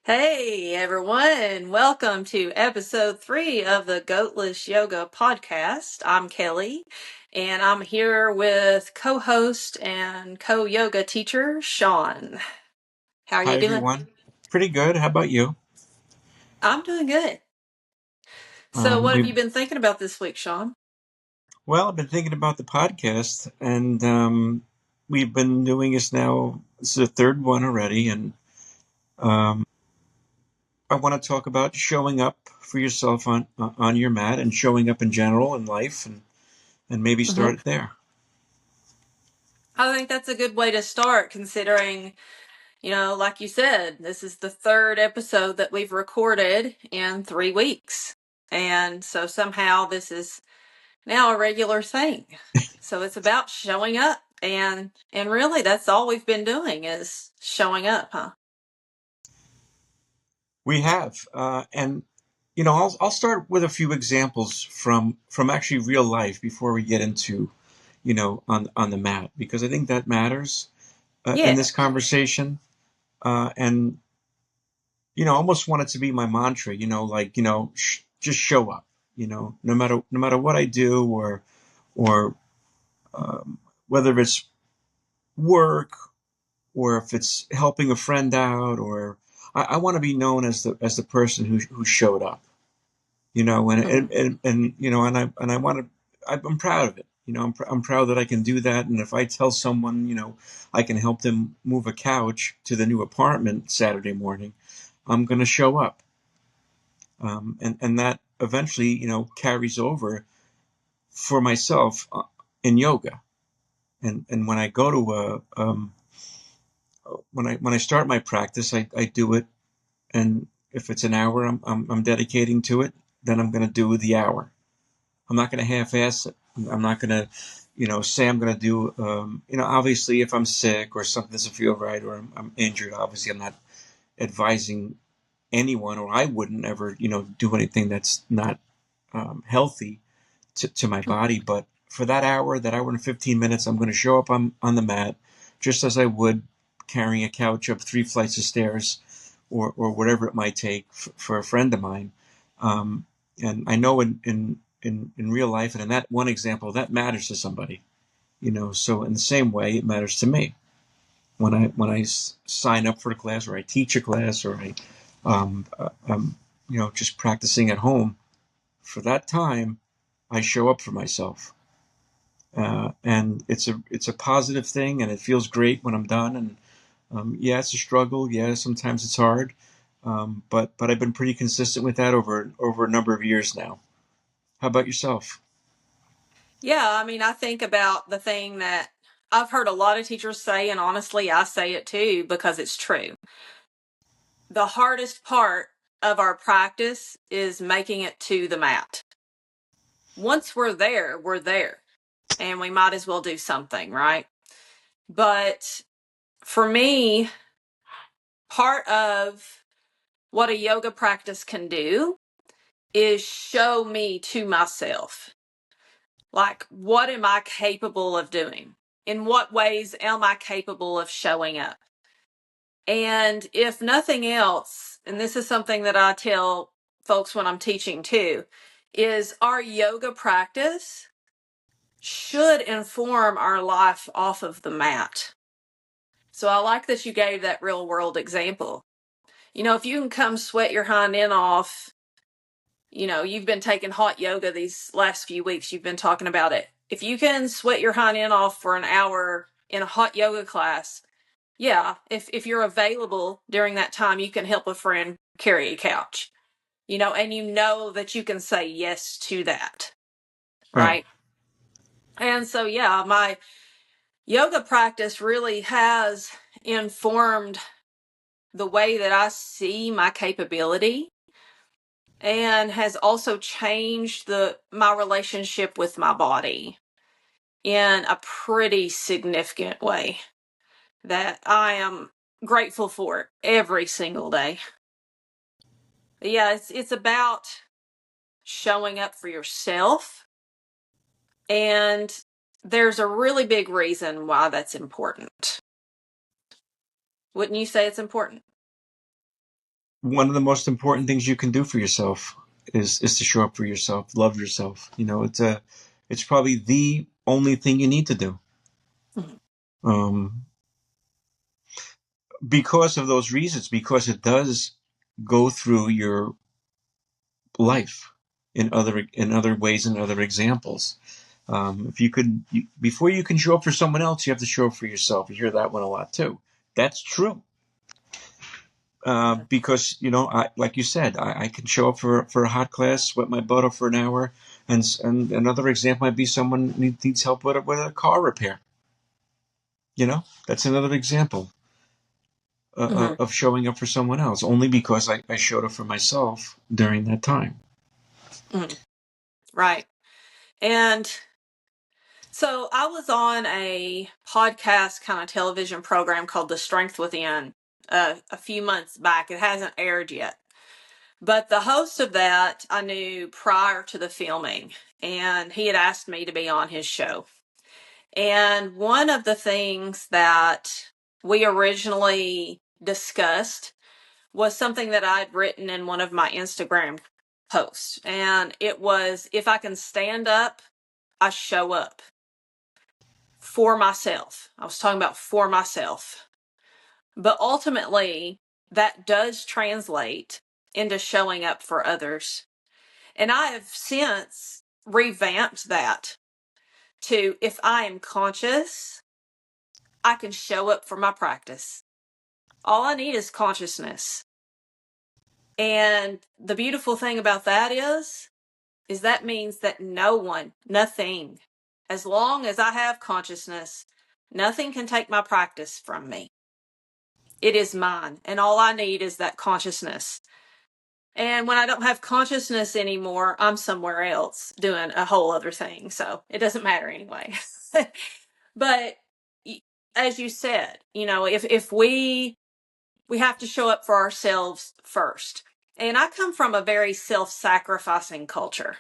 Hey everyone, welcome to episode 3 of the Goatless Yoga podcast. I'm Kelly and I'm here with co-host and co-yoga teacher Shawn. How are Hi, you doing? everyone. Pretty good. How about you? I'm doing good. So what have you We've been thinking about this week, Shawn? well, I've been thinking about the podcast, and we've been doing this now. This is the third one already, and I want to talk about showing up for yourself on your mat and showing up in general in life, and maybe Mhm. start it there. I think that's a good way to start considering, like you said, this is the third episode that we've recorded in 3 weeks. And so somehow this is now a regular thing. So it's about showing up and really that's all we've been doing is showing up, huh? We have, and I'll start with a few examples from actually real life before we get into on the mat, because I think that matters in Yeah. this conversation. And I almost want it to be my mantra, like, just show up, no matter what I do, or um, whether it's work, or if it's helping a friend out, or I want to be known as the person who showed up, and Mhm. and I want to. I'm proud of it. I'm proud that I can do that. And if I tell someone, I can help them move a couch to the new apartment Saturday morning, I'm going to show up. And that eventually, carries over for myself in yoga. And when I go to when I start my practice, I do it. And if it's an hour, I'm dedicating to it, then I'm going to do the hour. I'm not going to half-ass it. I'm not going to, say I'm going to do, obviously if I'm sick or something doesn't feel right, or I'm injured, obviously I'm not advising anyone, or I wouldn't ever, do anything that's not healthy to my body. But for that hour and 15 minutes, I'm going to show up on the mat just as I would carrying a couch up 3 flights of stairs, or whatever it might take for a friend of mine. Um, and I know in real life, and in that one example, that matters to somebody. So in the same way, it matters to me when I sign up for a class, or I teach a class, or I'm just practicing at home. For that time, I show up for myself, and it's a positive thing, and it feels great when I'm done. And yeah, it's a struggle. Yeah, sometimes it's hard, but I've been pretty consistent with that over a number of years now. How about yourself? Yeah, I mean, I think about the thing that I've heard a lot of teachers say, and honestly, I say it too because it's true. The hardest part of our practice is making it to the mat. Once we're there, and we might as well do something, right? But for me, part of what a yoga practice can do is show me to myself. Like, what am I capable of doing? In what ways am I capable of showing up? And if nothing else, and this is something that I tell folks when I'm teaching too, is our yoga practice should inform our life off of the mat. So I like that you gave that real world example. If you can come sweat your hind end off, you've been taking hot yoga these last few weeks, you've been talking about it. If you can sweat your hind end off for an hour in a hot yoga class, yeah, if you're available during that time, you can help a friend carry a couch, and that you can say yes to that, Right. right? And so, yeah, my yoga practice really has informed the way that I see my capability and has also changed my relationship with my body in a pretty significant way that I am grateful for every single day. But yeah, it's about showing up for yourself, and there's a really big reason why that's important. Wouldn't you say it's important? one of the most important things you can do for yourself is to show up for yourself, love yourself. It's probably the only thing you need to do. Mhm. Um, because of those reasons, because it does go through your life in other ways and other examples. If you could, before you can show up for someone else, you have to show up for yourself. You hear that one a lot too. That's true. Yeah. Because like you said, I can show up for a hot class, sweat my butt off for an hour, and another example might be someone needs help with a car repair. That's another example Mhm. of showing up for someone else, only because I showed up for myself during that time. Mhm. Right. And so I was on a podcast kind of television program called The Strength Within a few months back. It hasn't aired yet. But the host of that I knew prior to the filming, and he had asked me to be on his show. And one of the things that we originally discussed was something that I'd written in one of my Instagram posts. And it was, if I can stand up, I show up for myself. I was talking about for myself. But ultimately, that does translate into showing up for others. And I have since revamped that to, if I am conscious, I can show up for my practice. All I need is consciousness. And the beautiful thing about that is that means that no one, nothing, as long as I have consciousness, nothing can take my practice from me. It is mine. And all I need is that consciousness. And when I don't have consciousness anymore, I'm somewhere else doing a whole other thing. So it doesn't matter anyway. But as you said, if we have to show up for ourselves first. And I come from a very self-sacrificing culture.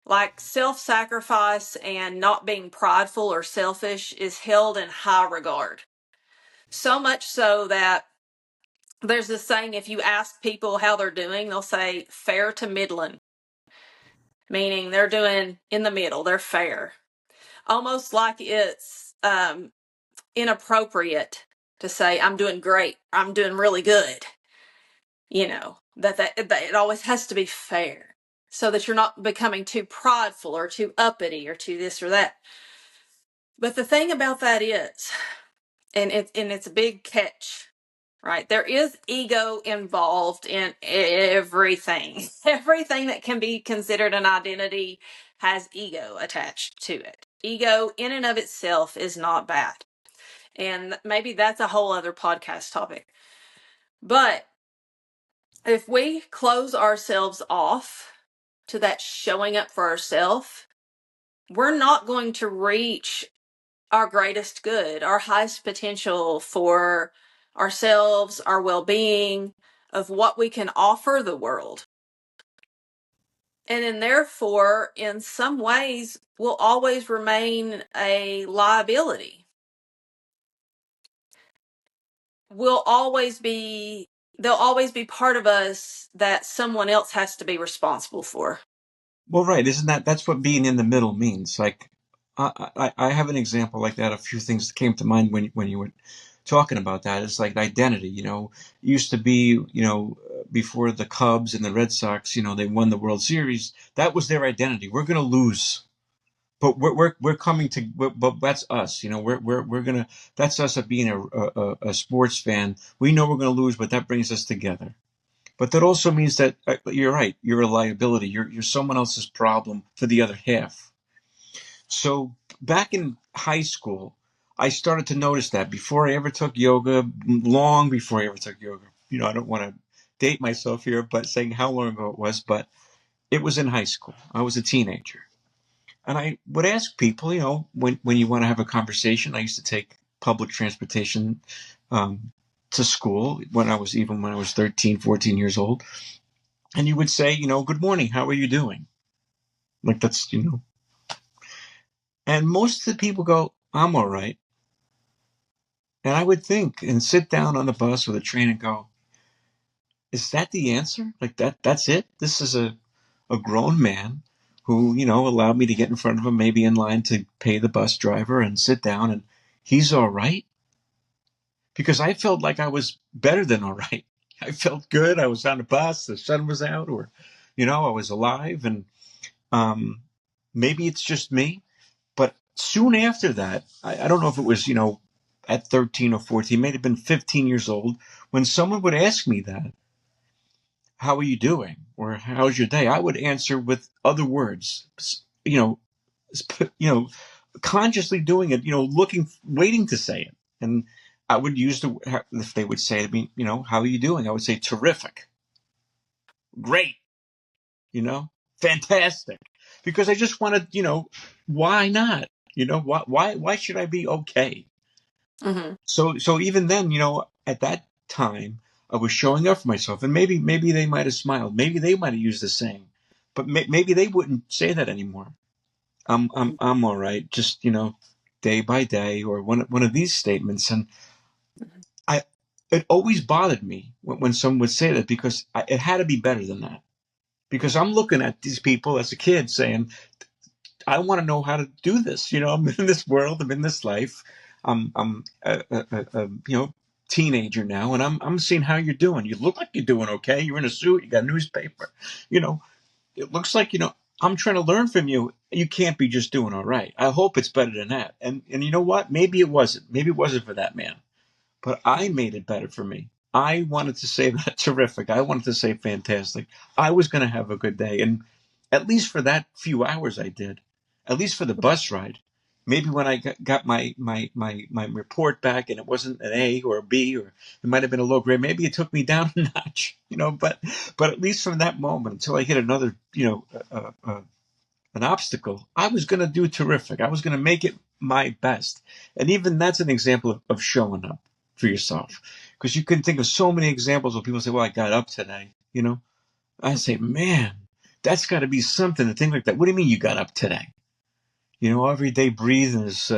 Like self-sacrifice and not being prideful or selfish is held in high regard. So much so that there's this saying, if you ask people how they're doing, they'll say fair to middling, meaning they're doing in the middle, they're fair. Almost like it's inappropriate to say, I'm doing great, I'm doing really good. That it always has to be fair so that you're not becoming too prideful or too uppity or too this or that. But the thing about that is, and it's a big catch, right? There is ego involved in everything. Everything that can be considered an identity has ego attached to it. Ego in and of itself is not bad. And maybe that's a whole other podcast topic. But if we close ourselves off to that showing up for ourselves, we're not going to reach our greatest good, our highest potential for ourselves, our well-being, of what we can offer the world. And then therefore, in some ways, will always remain a liability. We'll always be, there'll always be part of us that someone else has to be responsible for. Well, right. Isn't that's what being in the middle means? Like, I have an example like that. A few things that came to mind when you were talking about that. It's like identity. It used to be, before the Cubs and the Red Sox, they won the World Series. That was their identity. We're going to lose, but we're coming to. But that's us. We're gonna. That's us of being a sports fan. We know we're going to lose, but that brings us together. But that also means that you're right. You're a liability. You're someone else's problem for the other half. So back in high school, I started to notice that before I ever took yoga, long before I ever took yoga. I don't want to date myself here, but saying how long ago it was, but it was in high school. I was a teenager. And I would ask people, when you want to have a conversation, I used to take public transportation um, to school when I was 13, 14 years old. And you would say, good morning, how are you doing? Like that's. And most of the people go, I'm all right. And I would think and sit down on the bus or the train and go, is that the answer? Like that's it? This is a grown man who, allowed me to get in front of him, maybe in line to pay the bus driver and sit down, and he's all right? Because I felt like I was better than all right. I felt good. I was on the bus, the sun was out, or, I was alive. And um, maybe it's just me. But soon after that, I don't know if it was, at 13 or 14, may have been 15 years old, when someone would ask me that, how are you doing? Or how's your day? I would answer with other words, you know, you know, consciously doing it, looking, waiting to say it. And I would use if they would say to me, how are you doing? I would say terrific, great, you know, fantastic. Because I just wanted, why not? Why should I be okay? Mm-hmm. So even then, at that time, I was showing up for myself, and maybe they might have smiled, maybe they might have used the same, but maybe they wouldn't say that anymore. I'm all right, just day by day, or one of these statements, and I it always bothered me when someone would say that, because it had to be better than that. Because I'm looking at these people as a kid saying, I want to know how to do this. I'm in this world, I'm in this life. I'm a teenager now, and I'm seeing how you're doing. You look like you're doing okay. You're in a suit. You got a newspaper. You know, it looks like I'm trying to learn from you. You can't be just doing all right. I hope it's better than that. And you know what? Maybe it wasn't. Maybe it wasn't for that man. But I made it better for me. I wanted to say that terrific. I wanted to say fantastic. I was going to have a good day. And at least for that few hours, I did. At least for the bus ride. Maybe when I got my report back and it wasn't an A or a B, or it might have been a low grade, maybe it took me down a notch, but at least from that moment until I hit another, an obstacle, I was going to do terrific. I was going to make it my best. And even that's an example of showing up for yourself. Because you can think of so many examples where people say, well, I got up today. I say, man, that's got to be something to think like that. What do you mean you got up today? Everyday breathing is,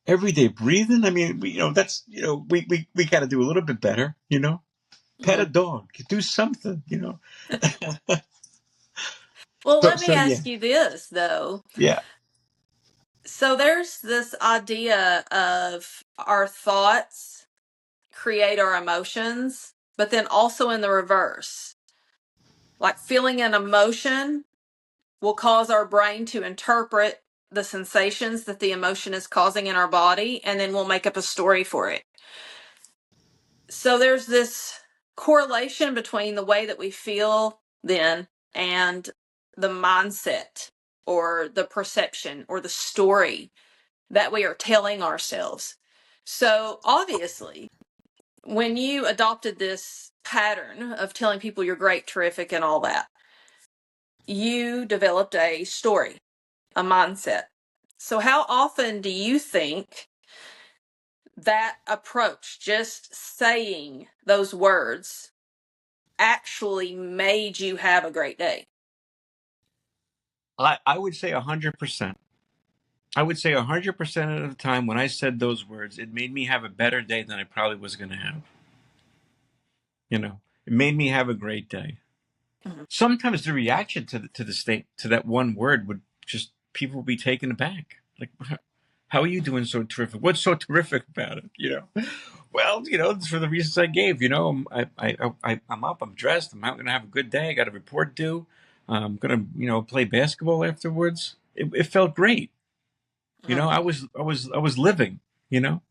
everyday breathing. I mean, that's, we got to do a little bit better, pet Mm-hmm. a dog, do something, Well, So, let me so yeah, ask you this, though. yeah. So there's this idea of our thoughts create our emotions, but then also in the reverse. Like feeling an emotion will cause our brain to interpret the sensations that the emotion is causing in our body, and then we'll make up a story for it. So there's this correlation between the way that we feel then and the mindset or the perception or the story that we are telling ourselves. So obviously, when you adopted this pattern of telling people you're great, terrific, and all that, you developed a story, a mindset. So, how often do you think that approach, just saying those words, actually made you have a great day? I would say 100%. I would say 100% of the time when I said those words, it made me have a better day than I probably was going to have. It made me have a great day. Mhm. Sometimes the reaction to the state to that one word would just people would be taken aback. Like, how are you doing so terrific? What's so terrific about it? Well, for the reasons I gave. I'm up, I'm dressed, I'm out going to have a good day. I got a report due. I'm going to play basketball afterwards. It felt great. Mhm. I was living. You know.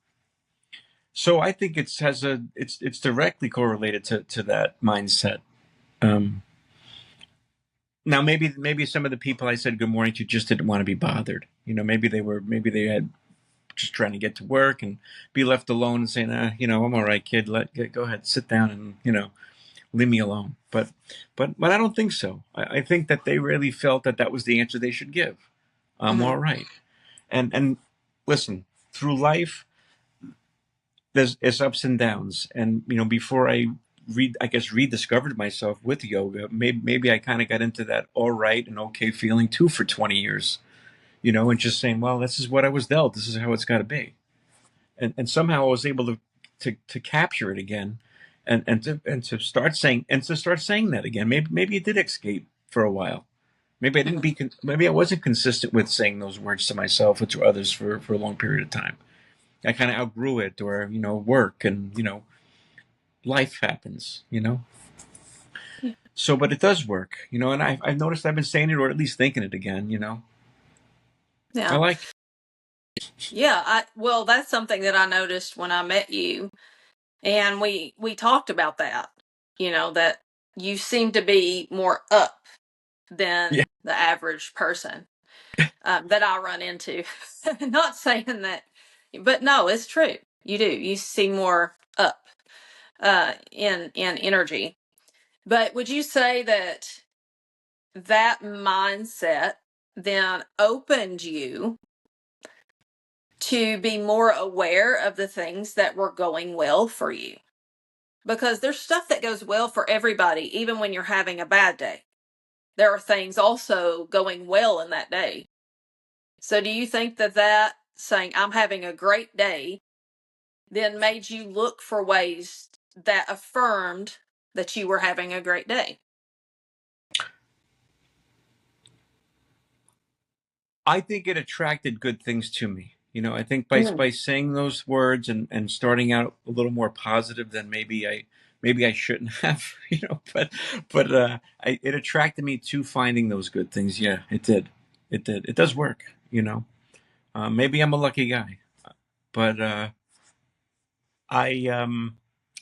So I think it's directly correlated to that mindset. Um, Now maybe some of the people I said good morning to just didn't want to be bothered. Maybe they had just trying to get to work and be left alone and saying, I'm all right, kid. Go ahead, sit down and leave me alone. But I don't think so. I think that they really felt that that was the answer they should give. I'm Mhm. all right. And listen, through life, there's ups and downs. And before I guess rediscovered myself with yoga. Maybe I kind of got into that all right and okay feeling too for 20 years, and just saying, well, this is what I was dealt. This is how it's got to be. And somehow I was able to capture it again. and to start saying that again. Maybe it did escape for a while. Maybe I didn't Mhm. be maybe I wasn't consistent with saying those words to myself or to others for a long period of time. I kind of outgrew it, or work, and life happens. Yeah. So, but it does work, and I've noticed I've been saying it, or at least thinking it again. I Yeah. like. Yeah. Well, that's something that I noticed when I met you, and we talked about that. That you seem to be more up Yeah, than the average person that I run into. Not saying that, but no, it's true. You do. You seem more up in energy. But would you say that that mindset then opened you to be more aware of the things that were going well for you? Because there's stuff that goes well for everybody, even when you're having a bad day. There are things also going well in that day. So do you think that saying, I'm having a great day, then made you look for ways that affirmed that you were having a great day? I think it attracted good things to me. I think Mm. by saying those words and starting out a little more positive than maybe I shouldn't have. It attracted me to finding those good things. Yeah, it did. It did. It does work. Maybe I'm a lucky guy, but I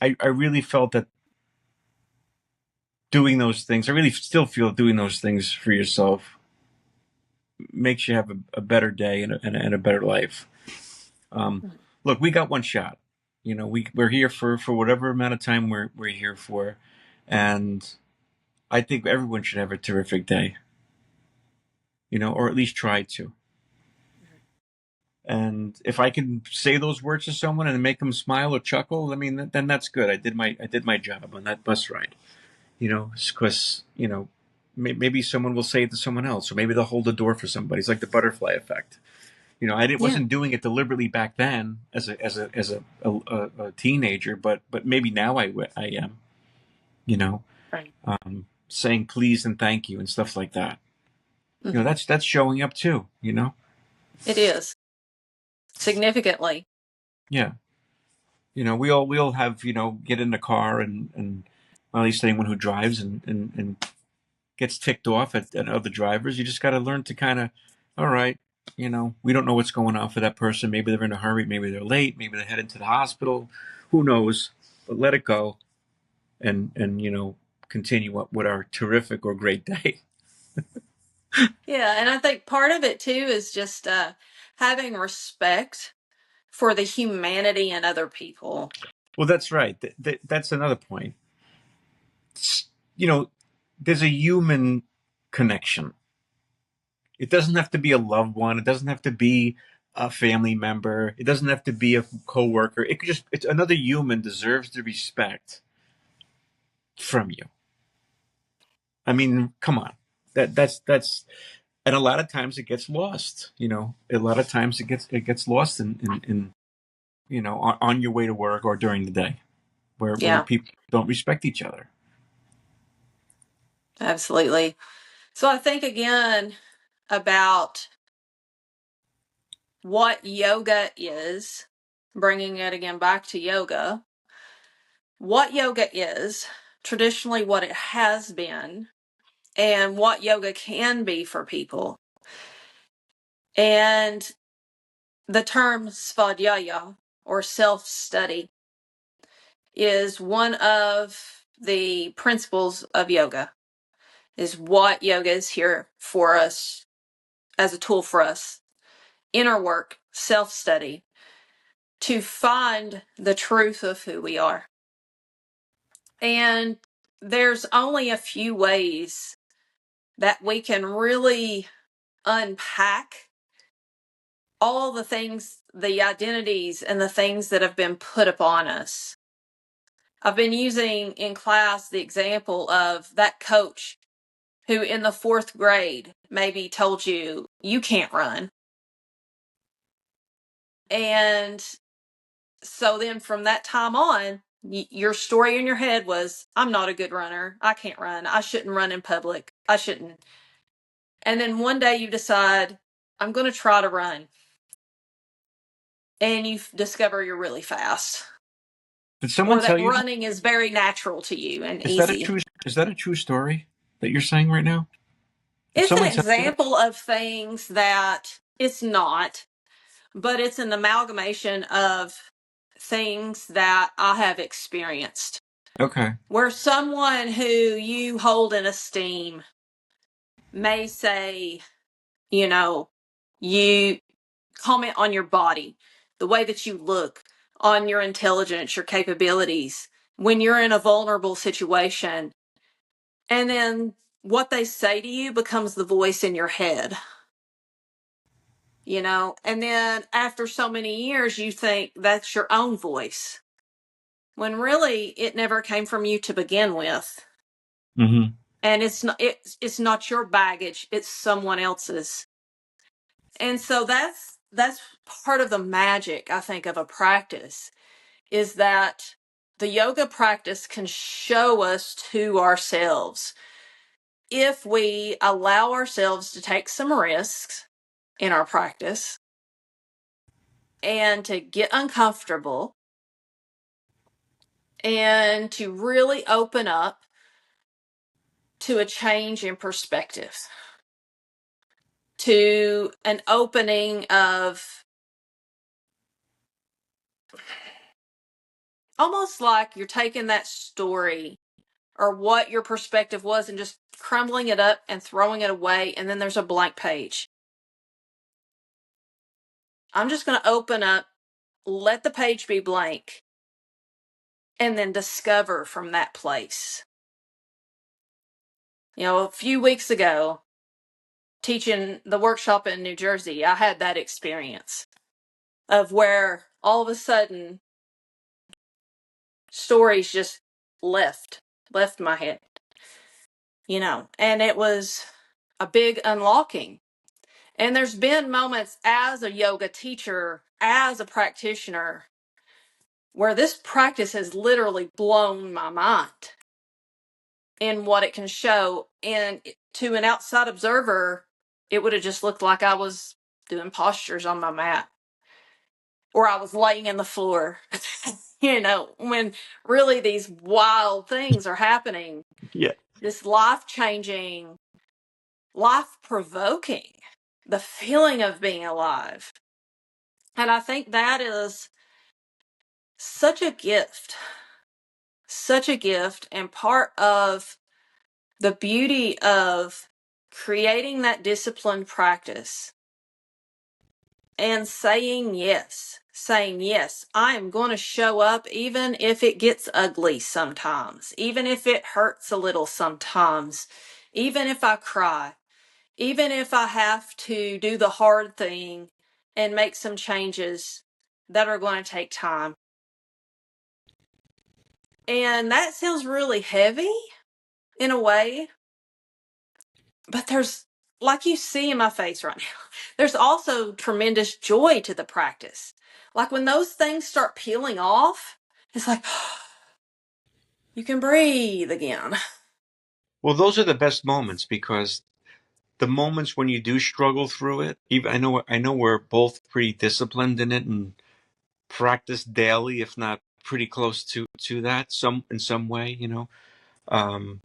I really felt that doing those things. I really still feel doing those things for yourself makes you have a better day and a better life. Um, Look, we got one shot. We're here for whatever amount of time we're here for, and I think everyone should have a terrific day. Or at least try to. And if I can say those words to someone and make them smile or chuckle, I mean, then that's good. I did my job on that bus ride. Because maybe someone will say it to someone else, or maybe they'll hold the door for somebody. It's like the butterfly effect. I Yeah. wasn't doing it deliberately back then as a teenager, but maybe now I am. You know, Right. saying please and thank you and stuff like that. Hmm. That's showing up too. It is significantly. Yeah. We all have get in the car and well, at least anyone who drives and gets ticked off at other drivers. You just got to learn to kind of, all right, we don't know what's going on for that person. Maybe they're in a hurry. Maybe they're late. Maybe they're heading to the hospital. Who knows? But let it go and continue up with our terrific or great day. Yeah, and I think part of it too is just having respect for the humanity in other people. Well, that's right. That's another point. You know, there's a human connection. It doesn't have to be a loved one. It doesn't have to be a family member. It doesn't have to be a coworker. It's another human deserves the respect from you. I mean, come on. That's and a lot of times it gets lost. A lot of times it gets lost in on your way to work or during the day where Yeah, people don't respect each other. absolutely. So I think again about what yoga is, bringing it again back to yoga, what yoga is, traditionally what it has been, and what yoga can be for people. And the term svadhyaya, or self-study, is one of the principles of yoga, is what yoga is here for us as a tool for us. Inner work, self-study, to find the truth of who we are. And there's only a few ways that we can really unpack all the things, the identities, and the things that have been put upon us. I've been using in class the example of that coach who in the fourth grade maybe told you, you can't run. And so then from that time on, Your story in your head was, I'm not a good runner. I can't run. I shouldn't run in public. I shouldn't. And then one day you decide, I'm going to try to run. And you discover you're really fast. Did someone Or tell that you that? running is very natural to you and Is that a easy. true is that a true story that you're saying right now? Did It's an someone tell you that? example of things that it's not, but it's an amalgamation of things that I have experienced. Okay. Where someone who you hold in esteem may say, you know, you comment on your body, the way that you look, on your intelligence, your capabilities, when you're in a vulnerable situation. And then what they say to you becomes the voice in your head, and then after so many years, you think that's your own voice, when really it never came from you to begin with. Mm-hmm. And it's not your baggage, it's someone else's. And so that's part of the magic, I think, of a practice, is that the yoga practice can show us to ourselves if we allow ourselves to take some risks in our practice and to get uncomfortable and to really open up to a change in perspective, to an opening of almost like you're taking that story or what your perspective was and just crumbling it up and throwing it away, and then there's a blank page. I'm just going to open up, let the page be blank, and then discover from that place. A few weeks ago, teaching the workshop in New Jersey, I had that experience of where all of a sudden stories just left my head, and it was a big unlocking. And there's been moments as a yoga teacher, as a practitioner, where this practice has literally blown my mind in what it can show. And to an outside observer, it would have just looked like I was doing postures on my mat, or I was laying in the floor, when really these wild things are happening. Yeah. This life-changing, life-provoking, the feeling of being alive. And I think that is such a gift, and part of the beauty of creating that disciplined practice and saying yes, I am going to show up even if it gets ugly sometimes, even if it hurts a little sometimes, even if I cry, even if I have to do the hard thing and make some changes that are going to take time. And that sounds really heavy in a way, but there's, like you see in my face right now, there's also tremendous joy to the practice. Like when those things start peeling off, it's like, you can breathe again. Well, those are the best moments, because the moments when you do struggle through it, even I know we're both pretty disciplined in it and practice daily, if not pretty close to that, in some way. Um,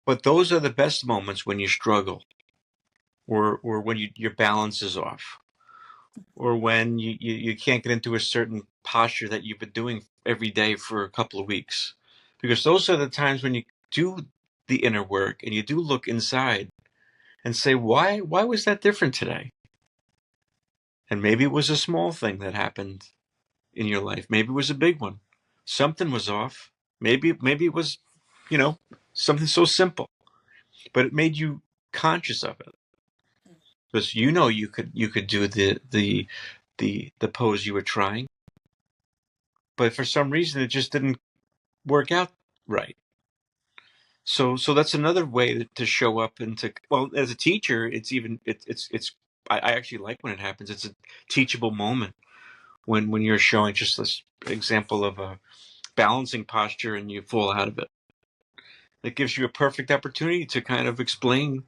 but those are the best moments when you struggle, or when your balance is off, or when you can't get into a certain posture that you've been doing every day for a couple of weeks, because those are the times when you do the inner work and you do look inside and say, why was that different today? And maybe it was a small thing that happened in your life. Maybe it was a big one. Something was off. Maybe it was, you know, something so simple, but it made you conscious of it, because you could do the pose you were trying, but for some reason it just didn't work out right. So that's another way to show up, and to, well, as a teacher, it's even it's I actually like when it happens. It's a teachable moment when you're showing just this example of a balancing posture and you fall out of it. It gives you a perfect opportunity to kind of explain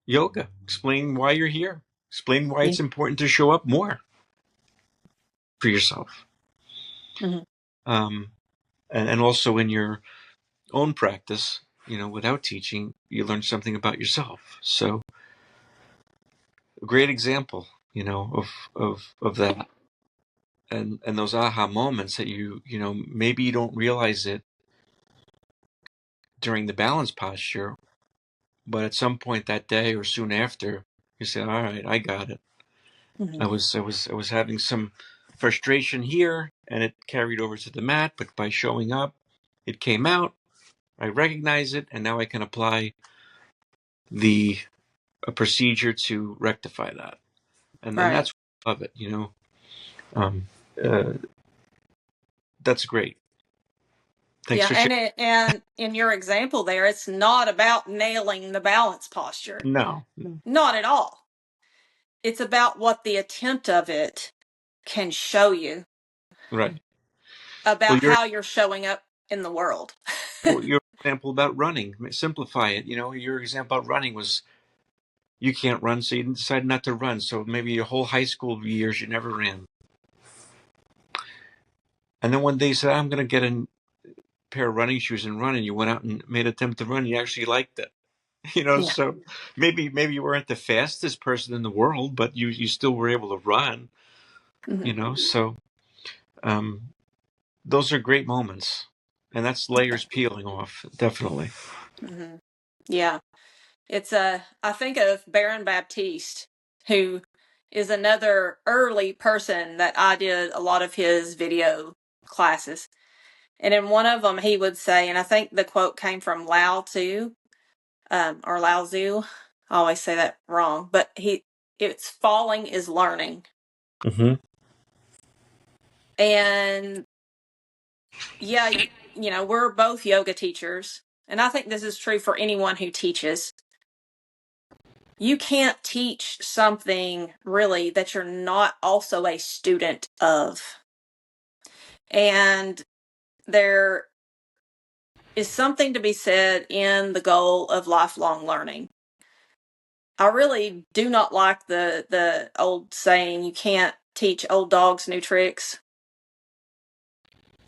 yoga, explain why you're here, explain why Yeah. it's important to show up more for yourself. Mhm. Um, and also in your own practice, without teaching, you learn something about yourself. So a great example, of that. And those aha moments that maybe you don't realize it during the balance posture, but at some point that day or soon after, you say, all right, I got it. Mhm. I was having some frustration here and it carried over to the mat, but by showing up, it came out. I recognize it, and now I can apply the a procedure to rectify that. And Right. that's what I love it. Um, uh, that's great. Thanks Yeah, for sharing. and in your example there, it's not about nailing the balance posture. No, no, Not at all. It's about what the attempt of it can show you right. Well, about how you're showing up in the world. your example about running, simplify it. Your example about running was you can't run, so you decided not to run. So maybe your whole high school years you never ran. And then one day you said, I'm going to get a pair of running shoes and run. And you went out and made an attempt to run. You actually liked it. Yeah. So maybe you weren't the fastest person in the world, but you still were able to run. Mhm. So um, those are great moments, and that's layers peeling off, definitely. Mhm. Yeah. It's a I think of Baron Baptiste, who is another early person that I did a lot of his video classes. And in one of them, he would say, and I think the quote came from Lao Tzu, or Lao Tzu. I always say that wrong, but it's falling is learning. Mm-hmm. And yeah, we're both yoga teachers. And I think this is true for anyone who teaches. You can't teach something really that you're not also a student of. And there is something to be said in the goal of lifelong learning. I really do not like the old saying, you can't teach old dogs new tricks.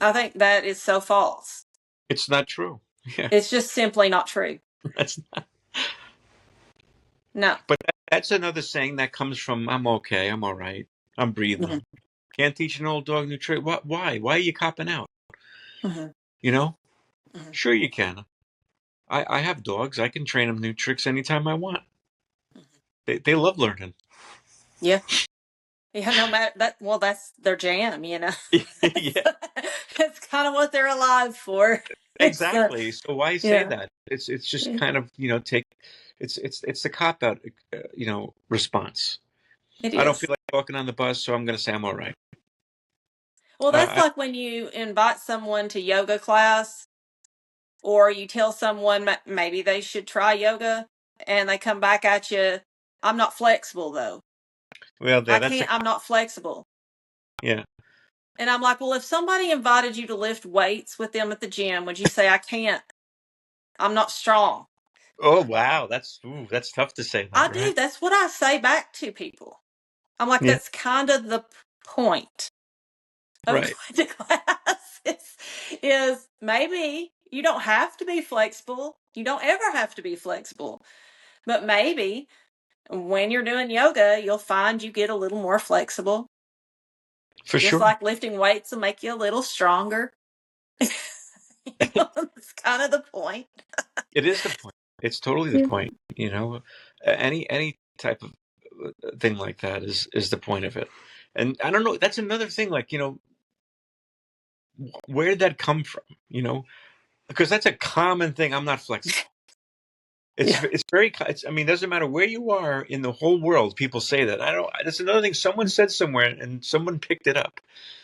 I think that is so false. It's not true. Yeah, It's just simply not true. that's No. but that's another saying that comes from I'm okay, I'm all right, I'm breathing. Mhm. Can't teach an old dog new trick. What? Why? Why are you copping out? Mhm. You know? Mhm. Sure you can. I have dogs. I can train them new tricks anytime I want. Mhm. They love learning. Yeah. Yeah, no matter that, well, that's their jam. It's, Yeah, it's kind of what they're alive for. It's exactly. So why say yeah, that? It's just yeah, kind of take it's the cop out response. it I don't feel is. like talking on the bus, so I'm going to say I'm all right. Well, that's I like when you invite someone to yoga class, or you tell someone maybe they should try yoga, and they come back at you, I'm not flexible though. well I there that's a can't, I'm not flexible. yeah. And I'm like, well, if somebody invited you to lift weights with them at the gym, would you say, I can't, I'm not strong? Oh wow, that's tough to say I that, do. right? That's what I say back to people. I'm like, Yeah, that's kind of the point of right. going to class is maybe you don't have to be flexible. You don't ever have to be flexible. But maybe when you're doing yoga, you'll find you get a little more flexible. For Just sure. like lifting weights will make you a little stronger. It's kind of the point. It is the point. It's totally the Yeah. point. Any type of thing like that is the point of it. And I don't know. That's another thing. Like where did that come from? Because that's a common thing. I'm not flexible. Yeah. It's very. I mean, it doesn't matter where you are in the whole world. People say that. I don't. That's another thing. Someone said somewhere, and someone picked it up.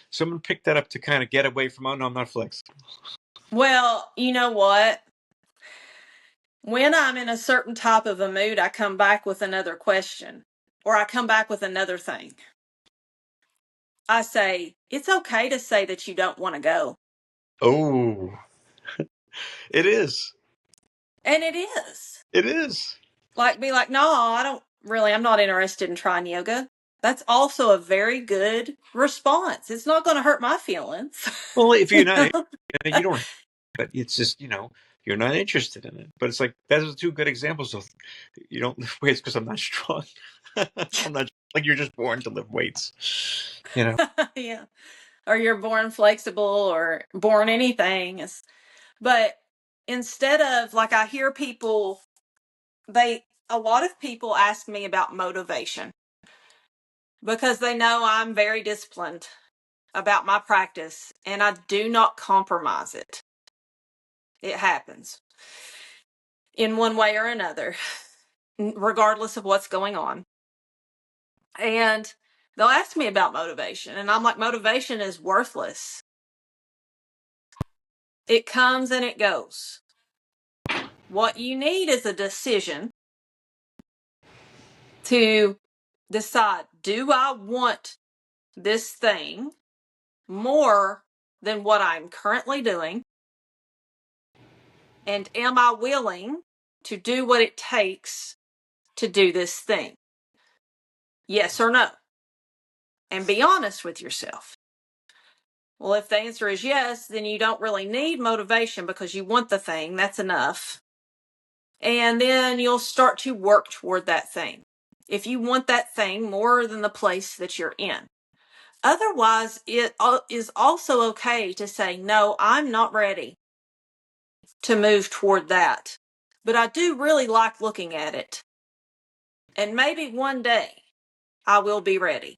Someone picked that up to kind of get away from. Oh no, I'm not flexible. Well, you know what? When I'm in a certain type of a mood, I come back with another question, or I come back with another thing. I say, it's okay to say that you don't want to go. Oh, it is. And it is. It is. Like, be like, no, I don't really, I'm not interested in trying yoga. That's also a very good response. It's not going to hurt my feelings. Well, if you're You not, know? you don't. But it's just you're not interested in it. But it's like those are two good examples of you don't lift weights because I'm not strong. I'm not like you're just born to lift weights. You know. Yeah. Or you're born flexible or born anything. But instead of, like, I hear people, a lot of people ask me about motivation because they know I'm very disciplined about my practice and I do not compromise it. It happens in one way or another, regardless of what's going on. And they'll ask me about motivation, and I'm like, motivation is worthless. It comes and it goes. What you need is a decision to decide, do I want this thing more than what I'm currently doing? And am I willing to do what it takes to do this thing? Yes or no? And be honest with yourself. Well, if the answer is yes, then you don't really need motivation because you want the thing. That's enough. And then you'll start to work toward that thing. If you want that thing more than the place that you're in. Otherwise, it is also okay to say, no, I'm not ready to move toward that. But I do really like looking at it. And maybe one day I will be ready.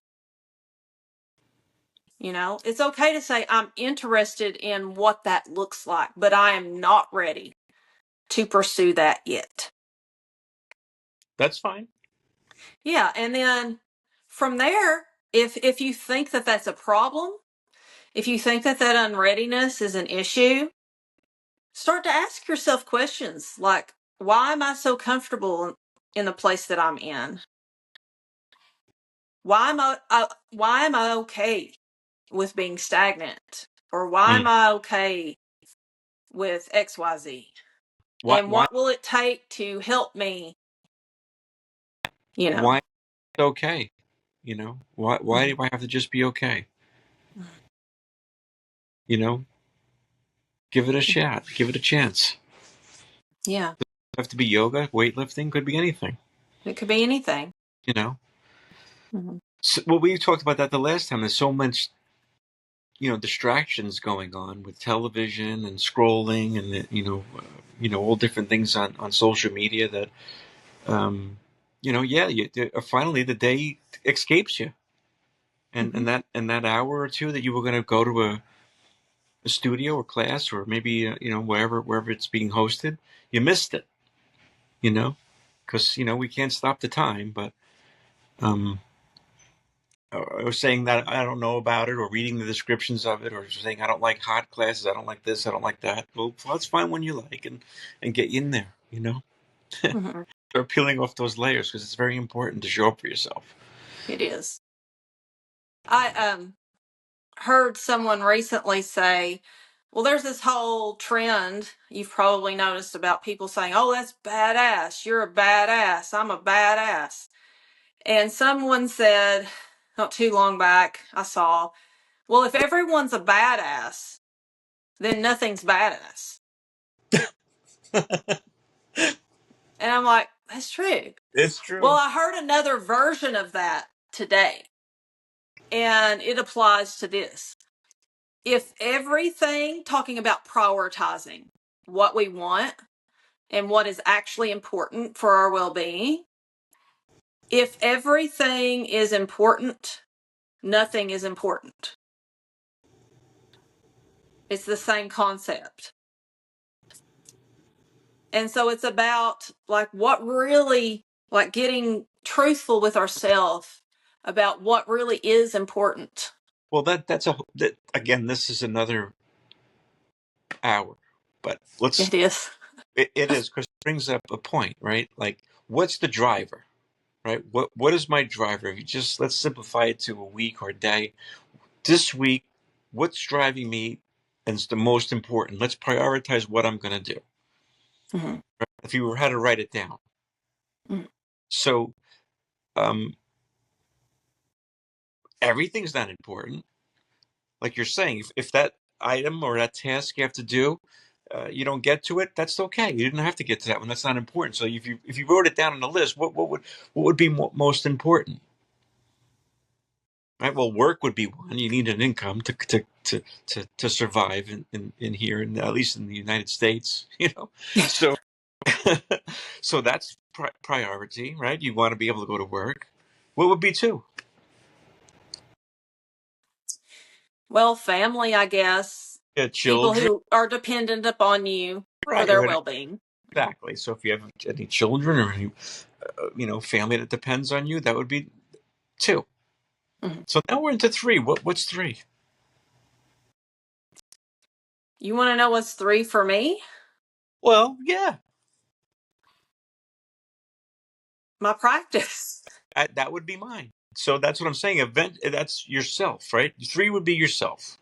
It's okay to say I'm interested in what that looks like, but I am not ready to pursue that yet. That's fine. Yeah, and then from there, if you think that that's a problem, if you think that unreadiness is an issue, start to ask yourself questions like, why am I so comfortable in the place that I'm in? Why am I okay with being stagnant? Or why am Mm. I okay with XYZ? Why? And Why? what will it take to help me, you know? Why? It's okay. Why? Why do I have to just be okay? You know. Give it a shot. Give it a chance. Yeah, Doesn't have to be yoga, weightlifting, could be anything. it could be anything. You know. Mm-hmm. So, well, we talked about that the last time. There's so much distractions going on with television and scrolling and all different things on social media that yeah, finally the day escapes you, and Mm-hmm. that hour or two that you were going to go to a studio or class or maybe wherever it's being hosted, you missed it, because we can't stop the time, but um or saying that I don't know about it, or reading the descriptions of it, or saying I don't like hot classes, I don't like this, I don't like that. Well, let's find one you like and get you in there. Mm-hmm. Start peeling off those layers because it's very important to show up for yourself. It is. I heard someone recently say, well, there's this whole trend you've probably noticed about people saying, oh, that's badass. You're a badass. I'm a badass. And someone said, not too long back, I saw, well, if everyone's a badass, then nothing's badass. And I'm like, that's true. It's Well, true. I heard another version of that today, and it applies to this. If everything, talking about prioritizing what we want and what is actually important for our well-being, if everything is important, nothing is important. It's the same concept. And so it's about like what really, like getting truthful with ourselves about what really is important. Well, that again. This is another hour, but It is. it is because it brings up a point, right? Like, what's the driver, right? What is my driver? If you just let's simplify it to a week or a day. this week, what's driving me and it's the most important. Let's prioritize what I'm going to do. Mm-hmm. If you had to write it down. Mm-hmm. So um, everything's not important. Like you're saying, if that item or that task you have to do, you don't get to it, that's okay. You didn't have to get to that one. That's not important. So if you wrote it down on the list, what would be most important? Right. Well, work would be one. You need an income to survive in here, and at least in the United States. So so that's priority, right? You want to be able to go to work. What would be two? Well, family, I guess. Yeah, People children, who are dependent upon you for right? their Right. well-being. Exactly. So if you have any children or any, family that depends on you, that would be two. Mm-hmm. So now we're into three. What's three? You want to know what's three for me? Well, yeah, My practice. that would be mine. So that's what I'm saying. That's yourself, right? Three would be yourself.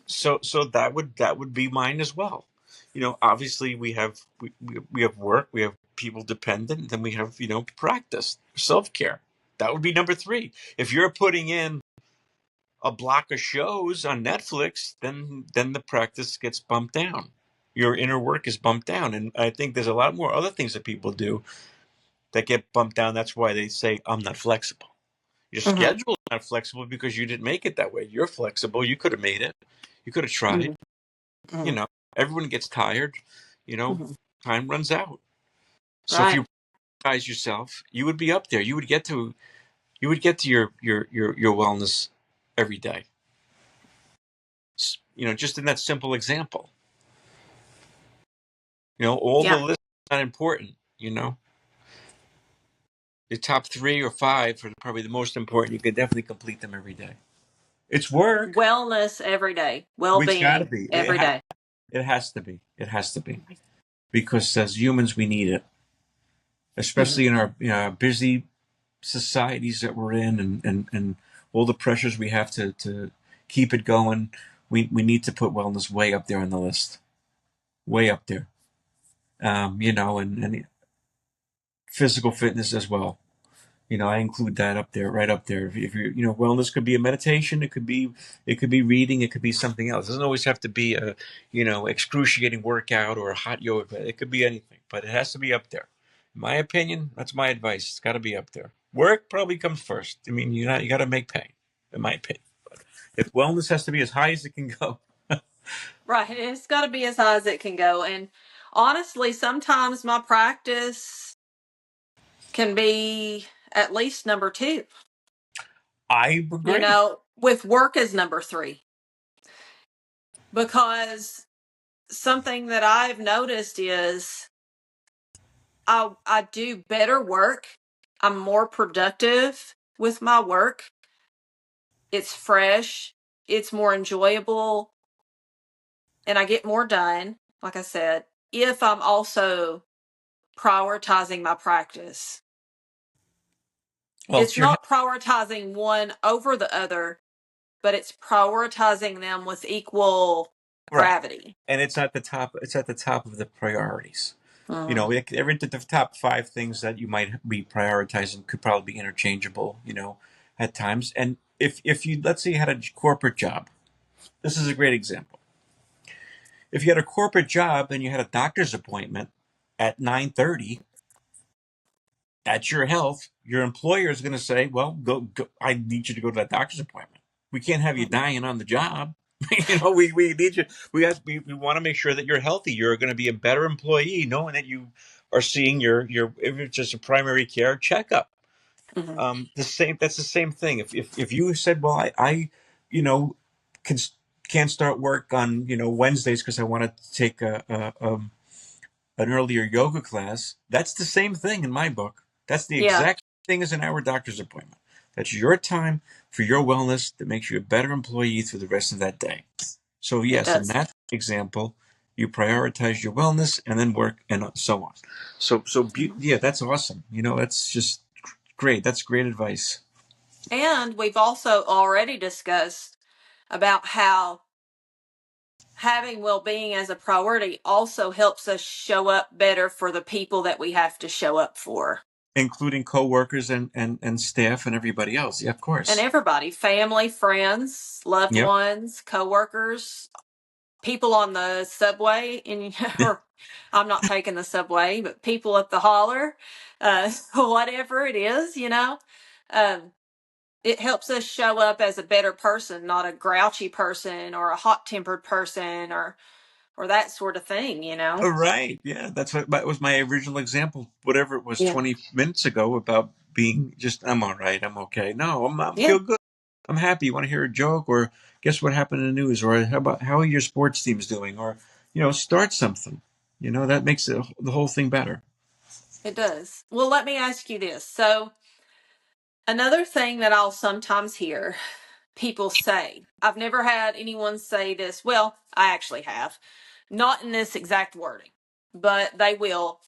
So that would be mine as well. Obviously we have work, we have people dependent, then we have practice, self care. That would be number three. If you're putting in a block of shows on Netflix, then the practice gets bumped down. Your inner work is bumped down, and I think there's a lot more other things that people do that get bumped down. That's why they say I'm not flexible. Your Mm-hmm. schedule is not flexible because you didn't make it that way. You're flexible. You could have made it. You could have tried. You Mm-hmm. know, everyone gets tired. You know, Mm-hmm. time runs out. So if Right. you prioritize yourself, you would be up there. You would get to your wellness every day. Just in that simple example. All the Yeah. lists are not important. The top three or five are probably the most important. You can definitely complete them every day. It's work. Wellness every day. It's got to Well-being be. every day. It has to be. It has to be. Because as humans, we need it, Mm-hmm. especially in our busy societies that we're in, and all the pressures we have to keep it going. We need to put wellness way up there on the list, way up there. And physical fitness as well. I include that up there, right up there. If wellness could be a meditation, it could be reading, it could be something else. It doesn't always have to be a, excruciating workout or a hot yoga. It could be anything, but it has to be up there. In my opinion, that's my advice. It's got to be up there. Work probably comes first. I mean, you got to make pay, in my opinion. But if wellness has to be as high as it can go, Right. It's got to be as high as it can go. And honestly, sometimes my practice can be at least number two, I agree. with work as number three. Because something that I've noticed is I do better work. I'm more productive with my work. It's fresh, it's more enjoyable, and I get more done, like I said, if I'm also prioritizing my practice. Well, It's it's your not prioritizing one over the other, but it's prioritizing them with equal right, gravity. and it's at the top. It's at the top of the priorities. Mm. Every the top five things that you might be prioritizing could probably be interchangeable, at times. And if you, let's say you had a corporate job, this is a great example. If you had a corporate job and you had a doctor's appointment at 9:30, that's your health. Your employer is going to say, "Well, go. I need you to go to that doctor's appointment. We can't have you Mhm. dying on the job. We need you. We want to make sure that you're healthy. You're going to be a better employee, knowing that you are seeing your if it's just a primary care checkup. Mhm. That's the same thing. If you said, well, I you know can can't start work on Wednesdays because I want to take an earlier yoga class, that's the same thing in my book. That's the Yeah, exact thing as an hour doctor's appointment. That's your time for your wellness that makes you a better employee through the rest of that day. So it yes, in does. that example, you prioritize your wellness and then work and so on. Mhm. Yeah, that's awesome. That's just great. That's great advice. And we've also already discussed about how having well-being as a priority also helps us show up better for the people that we have to show up for. Including coworkers and staff and everybody else. Yeah, of And course. everybody, family, friends, loved Yep. ones, coworkers, people on the subway, or I'm not taking the subway, but people at the holler, whatever it is, um, it helps us show up as a better person, not a grouchy person or a hot-tempered person or that sort of thing. Right. Yeah, that was my original example. Whatever it was Yeah. 20 minutes ago about being just, I'm all right, I'm okay. No, I'm Yeah, feel good. I'm happy. You want to hear a joke, or guess what happened in the news, or how are your sports teams doing, or start something. That makes the whole thing better. it does. Well, let me ask you this. So, another thing that I'll sometimes hear people say, I've never had anyone say this. Well, I actually have, not in this exact wording, but they will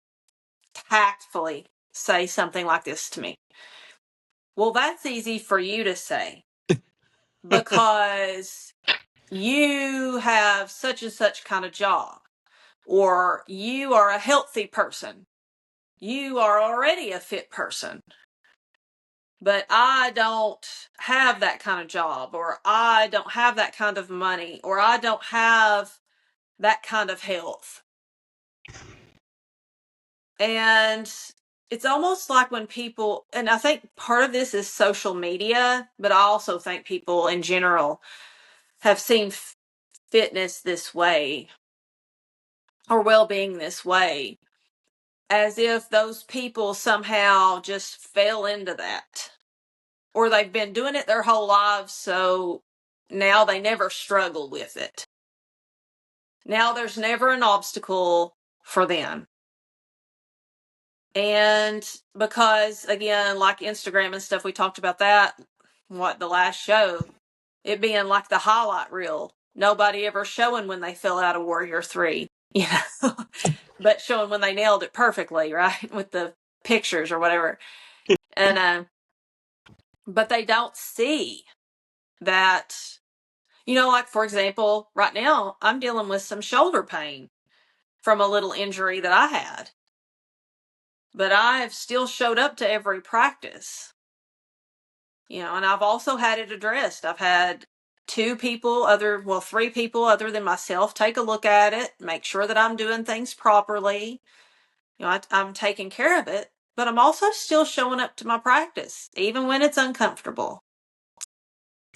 tactfully say something like this to me. Well, that's easy for you to say because you have such and such kind of job, or you are a healthy person. You are already a fit person. But I don't have that kind of job, or I don't have that kind of money, or I don't have that kind of health. And it's almost like when people, and I think part of this is social media, but I also think people in general have seen fitness this way or well-being this way, as if those people somehow just fell into that, or they've been doing it their whole lives, so now they never struggle with it. Now there's never an obstacle for them. And because, again, like Instagram and stuff, we talked about that, the last show, it being like the highlight reel. Nobody ever showing when they fill out a Warrior 3, but showing when they nailed it perfectly, right? With the pictures or whatever. And, but they don't see that, like, for example, right now, I'm dealing with some shoulder pain from a little injury that I had. But I have still showed up to every practice. And I've also had it addressed. I've had three people other than myself take a look at it, make sure that I'm doing things properly. I'm taking care of it, but I'm also still showing up to my practice, even when it's uncomfortable.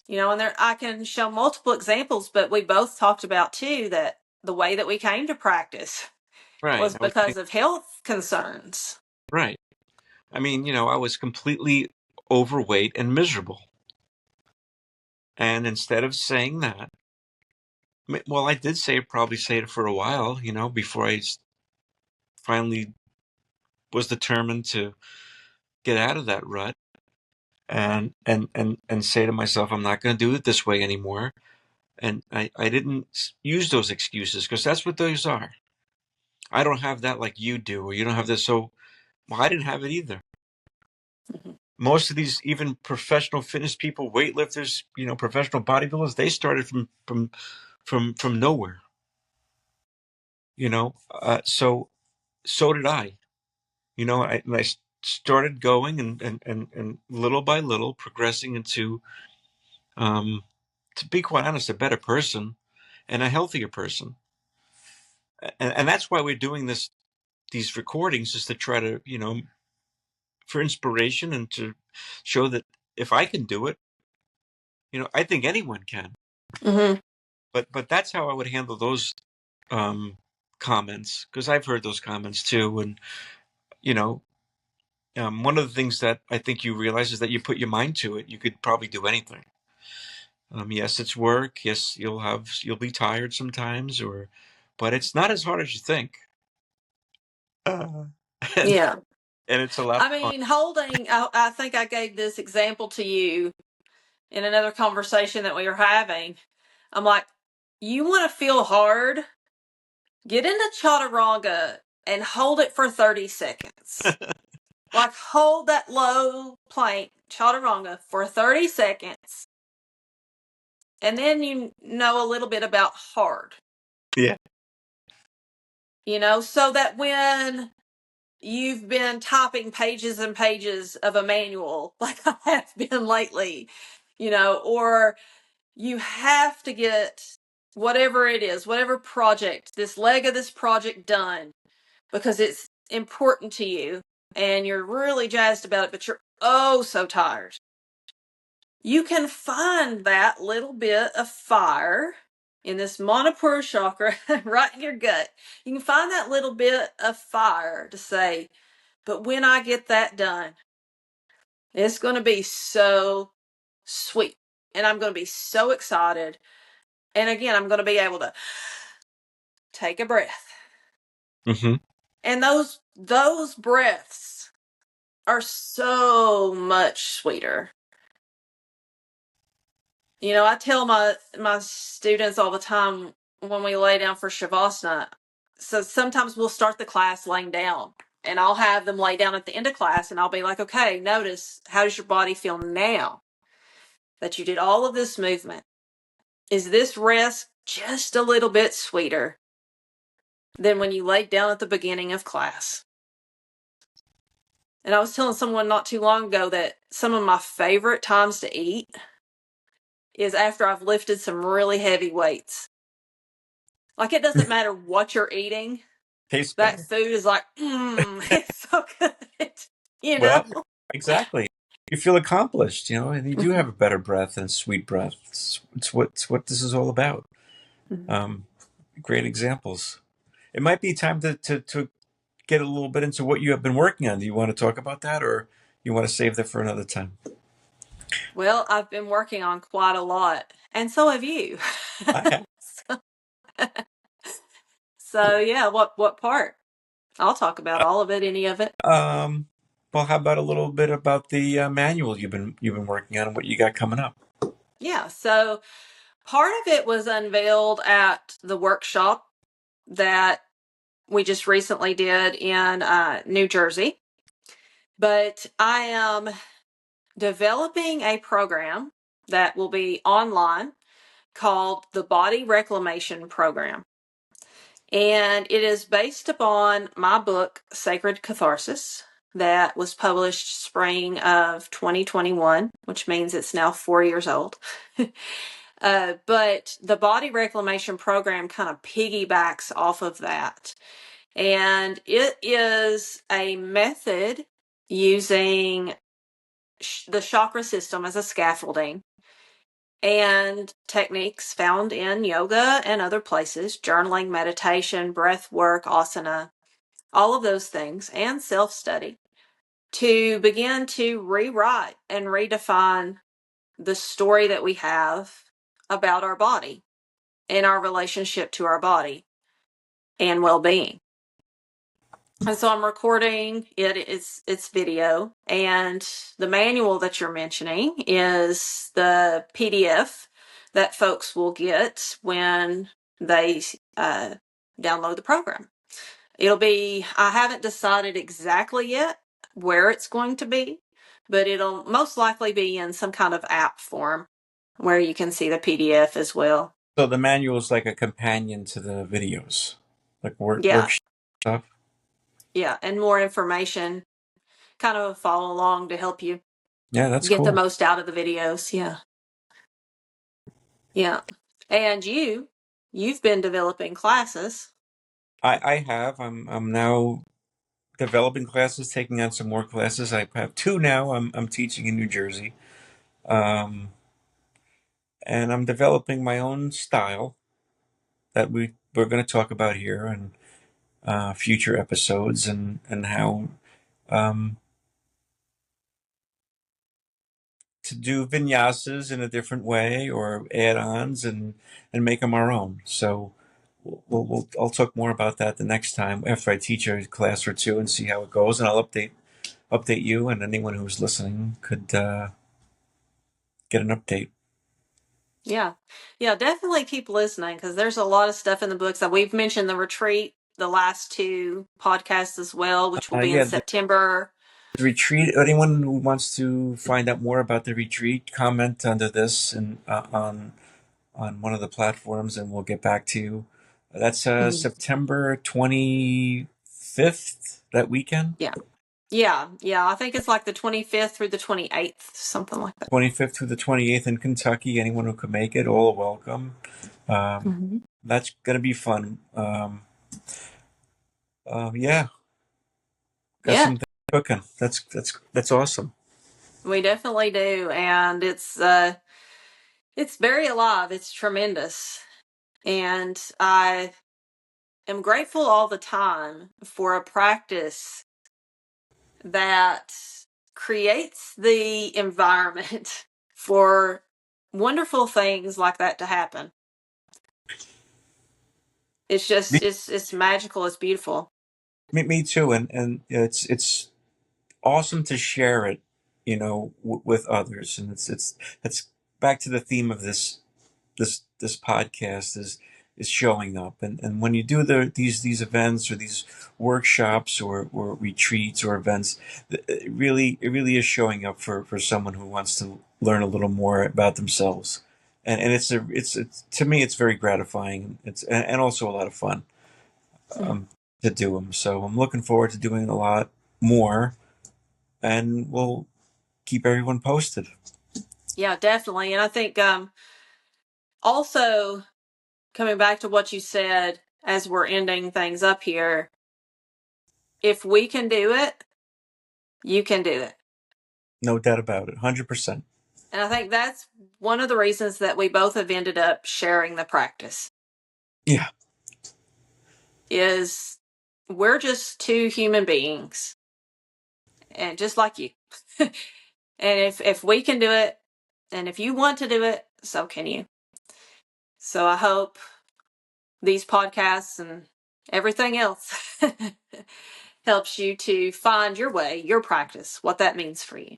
And I can show multiple examples, but we both talked about too that the way that we came to practice Right. was because of health concerns. Right. I mean, I was completely overweight and miserable. And instead of saying that, well, I did probably say it for a while, before I finally was determined to get out of that rut and say to myself, I'm not going to do it this way anymore. And I didn't use those excuses, because that's what those are. I don't have that like you do, or you don't have this. So, well, I didn't have it either. Mm-hmm. Most of these, even professional fitness people, weightlifters, professional bodybuilders, they started from nowhere. So did I. I started going and little by little progressing into, to be quite honest, a better person and a healthier person. And that's why we're doing these recordings, is to try to, for inspiration and to show that if I can do it, I think anyone can. Mm-hmm. But that's how I would handle those comments, because I've heard those comments too. And, you know, one of the things that I think you realize is that you put your mind to it, you could probably do anything. Yes, it's work. Yes, you'll be tired sometimes, but it's not as hard as you think. Uh, and, Yeah. and it's a lot I of fun. mean, I think I gave this example to you in another conversation that we were having. I'm like, you want to feel hard? Get into chaturanga and hold it for 30 seconds. Like, hold that low plank chaturanga for 30 seconds And then you know a little bit about hard, Yeah. so that when you've been typing pages and pages of a manual, like I have been lately, or you have to get whatever it is, whatever project, this leg of this project done because it's important to you and you're really jazzed about it, but you're oh so tired. You can find that little bit of fire in this Manipura chakra right in your gut. You can find that little bit of fire to say, but when I get that done, it's going to be so sweet. And I'm going to be so excited. And again, I'm going to be able to take a breath. Mm-hmm. And those breaths are so much sweeter. I tell my students all the time when we lay down for Shavasana. So sometimes we'll start the class laying down, and I'll have them lay down at the end of class, and I'll be like, okay, notice, how does your body feel now that you did all of this movement? Is this rest just a little bit sweeter than when you laid down at the beginning of class? And I was telling someone not too long ago that some of my favorite times to eat is after I've lifted some really heavy weights. Like, it doesn't matter what you're eating. Tastes That better. food is like, it's so good. You know? Well, exactly. You feel accomplished, and you do have a better breath and sweet breath. It's what this is all about. Um, Great examples. It might be time to get a little bit into what you have been working on. Do you want to talk about that, or you want to save that for another time? Well, I've been working on quite a lot, and so have you. I have. So yeah, what part? I'll talk about all of it, any of it. Um, well, how about a little bit about the manual you've been working on and what you got coming up? Yeah, so part of it was unveiled at the workshop that we just recently did in New Jersey. But I am developing a program that will be online called the Body Reclamation Program. And it is based upon my book, Sacred Catharsis, that was published spring of 2021, which means it's now 4 years old. But the Body Reclamation Program kind of piggybacks off of that. And it is a method using the chakra system as a scaffolding and techniques found in yoga and other places, journaling, meditation, breath work, asana, all of those things, and self-study, to begin to rewrite and redefine the story that we have about our body and our relationship to our body and well-being. And so I'm recording it's video, and the manual that you're mentioning is the PDF that folks will get when they download the program. I haven't decided exactly yet where it's going to be, but it'll most likely be in some kind of app form where you can see the PDF as well. So the manual is like a companion to the videos, like Yeah, worksheet stuff. yeah, and more information, kind of follow along to help you Yeah, that's get the cool. most out of the videos. Yeah. Yeah. And you've been developing classes. I have. I'm now developing classes, taking on some more classes. I have two now. I'm teaching in New Jersey, um, and I'm developing my own style that we're going to talk about here and future episodes, and how um, to do vinyasas in a different way or add-ons and make them our own. So I'll talk more about that the next time after I teach a class or two and see how it goes, and I'll update you, and anyone who's listening could get an update. Yeah. Yeah, definitely keep listening because there's a lot of stuff in the books that we've mentioned the retreat, the last two podcasts as well, which will be in Yeah, September. the retreat. Anyone who wants to find out more about the retreat, comment under this and on one of the platforms, and we'll get back to you. That's Mhm. September 25th, that weekend. Yeah. Yeah. I think it's like the 25th through the 28th, something like that. 25th through the 28th in Kentucky. Anyone who can make it, all welcome. Mhm. That's going to be fun. Yeah, got Yeah, some things cooking. That's awesome. we definitely do. And it's very alive. It's tremendous. And I am grateful all the time for a practice that creates the environment for wonderful things like that to happen. It's Me, just it's magical, it's beautiful. me too, and it's awesome to share it, with others, and it's back to the theme of this podcast is showing up, and when you do these events or these workshops or retreats or events, it really is showing up for someone who wants to learn a little more about themselves, and it's to me it's very gratifying. It's and also a lot of fun Mhm. to do them. So I'm looking forward to doing a lot more, and we'll keep everyone posted. Yeah, definitely. And I think also coming back to what you said as we're ending things up here, if we can do it, you can do it. No doubt about it. 100%. And I think that's one of the reasons that we both have ended up sharing the practice Yeah. is we're just two human beings and just like you. And if we can do it and if you want to do it, so can you. So I hope these podcasts and everything else helps you to find your way, your practice, what that means for you.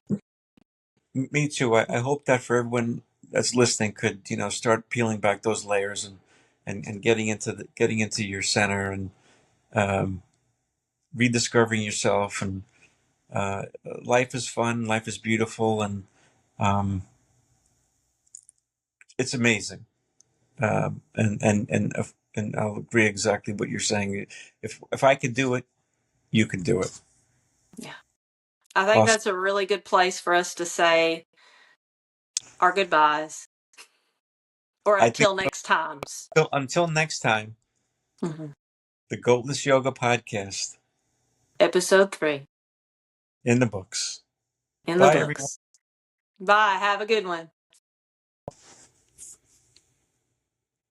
Me too. I hope that for everyone that's listening could, start peeling back those layers and getting into your center and um, rediscovering yourself. And life is fun. Life is beautiful, and um, it's amazing. And I'll agree exactly what you're saying. If I could do it, you can do it. Yeah. I think Awesome. that's a really good place for us to say our goodbyes or I think until next times. until next time, Mhm. the Goatless Yoga Podcast Episode 3 in the books. in the Bye, everyone. books. Bye. Have a good one.